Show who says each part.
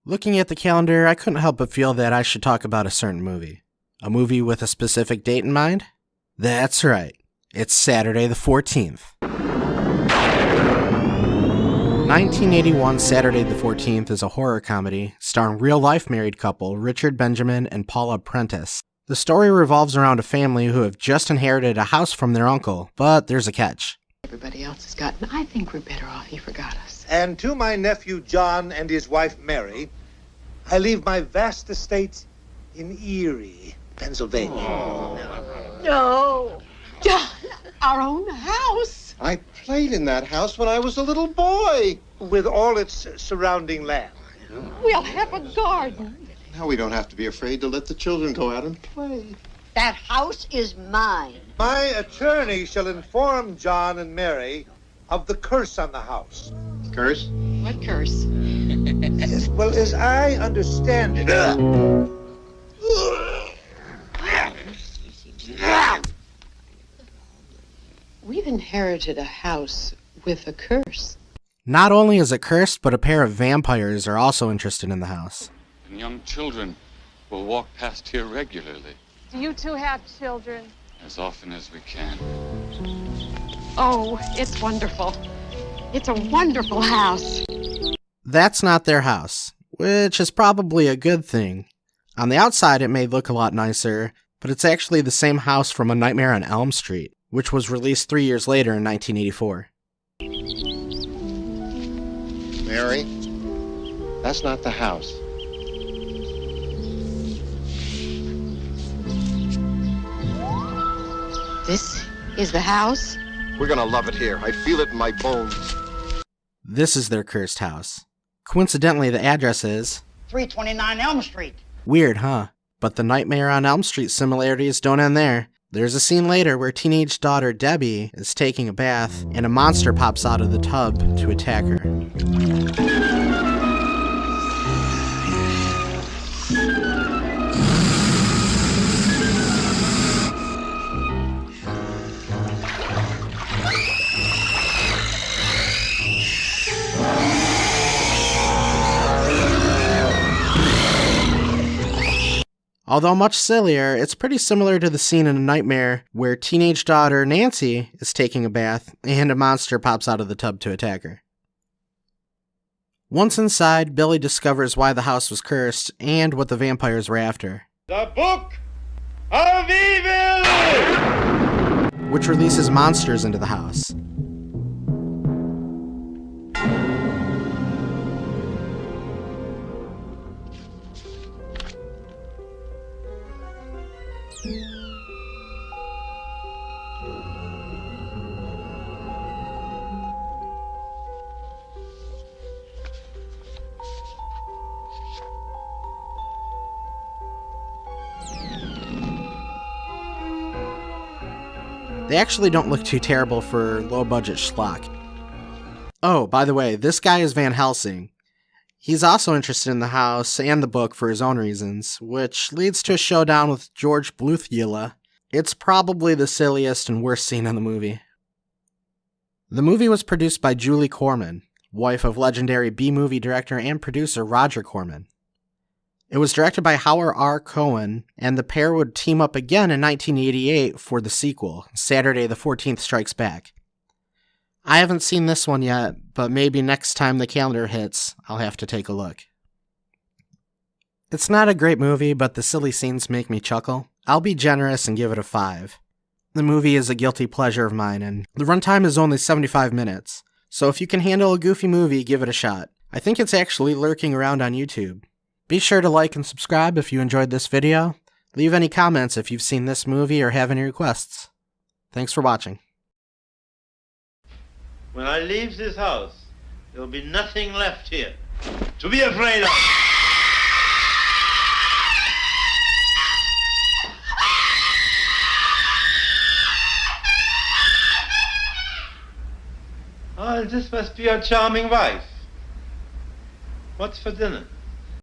Speaker 1: Looking at the calendar, I couldn't help but feel that I should talk about a certain movie. A movie with a specific date in mind? That's right. It's Saturday the 14th. 1981 Saturday the 14th is a horror comedy starring real-life married couple Richard Benjamin and Paula Prentice. The story revolves around a family who have just inherited a house from their uncle, but there's a catch.
Speaker 2: Everybody else has gotten. I think we're better off he forgot us.
Speaker 3: And to my nephew John and his wife Mary, I leave my vast estate in Erie, Pennsylvania.
Speaker 2: No. John, our own house.
Speaker 4: I played in that house when I was a little boy.
Speaker 3: With all its surrounding land.
Speaker 2: We'll have a garden.
Speaker 4: Now we don't have to be afraid to let the children go out and play.
Speaker 5: That house is mine.
Speaker 3: My attorney shall inform John and Mary of the curse on the house.
Speaker 4: Curse?
Speaker 2: What curse?
Speaker 3: Yes, well, as I understand it...
Speaker 2: We've inherited a house with a curse.
Speaker 1: Not only is it cursed, but a pair of vampires are also interested in the house.
Speaker 6: And young children will walk past here regularly.
Speaker 7: Do you two have children?
Speaker 6: As often as we can.
Speaker 7: Oh, it's wonderful. It's a wonderful house.
Speaker 1: That's not their house, which is probably a good thing. On the outside, it may look a lot nicer, but it's actually the same house from A Nightmare on Elm Street, which was released 3 years later in 1984.
Speaker 4: Mary, that's not the house.
Speaker 2: This is the house?
Speaker 4: We're gonna love it here. I feel it in my bones.
Speaker 1: This is their cursed house. Coincidentally, the address is
Speaker 5: 329 Elm Street.
Speaker 1: weird, huh? But the Nightmare on Elm Street similarities don't end there. There's a scene later where teenage daughter Debbie is taking a bath, and a monster pops out of the tub to attack her. Although much sillier, it's pretty similar to the scene in A Nightmare where teenage daughter Nancy is taking a bath and a monster pops out of the tub to attack her. Once inside, Billy discovers why the house was cursed and what the vampires were after.
Speaker 3: The Book of Evil!
Speaker 1: Which releases monsters into the house. They actually don't look too terrible for low-budget schlock. Oh, by the way, this guy is Van Helsing. He's also interested in the house and the book for his own reasons, which leads to a showdown with George Bluth-Yilla. It's probably the silliest and worst scene in the movie. The movie was produced by Julie Corman, wife of legendary B-movie director and producer Roger Corman. It was directed by Howard R. Cohen, and the pair would team up again in 1988 for the sequel, Saturday the 14th Strikes Back. I haven't seen this one yet, but maybe next time the calendar hits, I'll have to take a look. It's not a great movie, but the silly scenes make me chuckle. I'll be generous and give it a 5. The movie is a guilty pleasure of mine, and the runtime is only 75 minutes, so if you can handle a goofy movie, give it a shot. I think it's actually lurking around on YouTube. Be sure to like and subscribe if you enjoyed this video. Leave any comments if you've seen this movie or have any requests. Thanks for watching.
Speaker 8: When I leave this house, there will be nothing left here to be afraid of. Oh, this must be your charming wife. What's for dinner?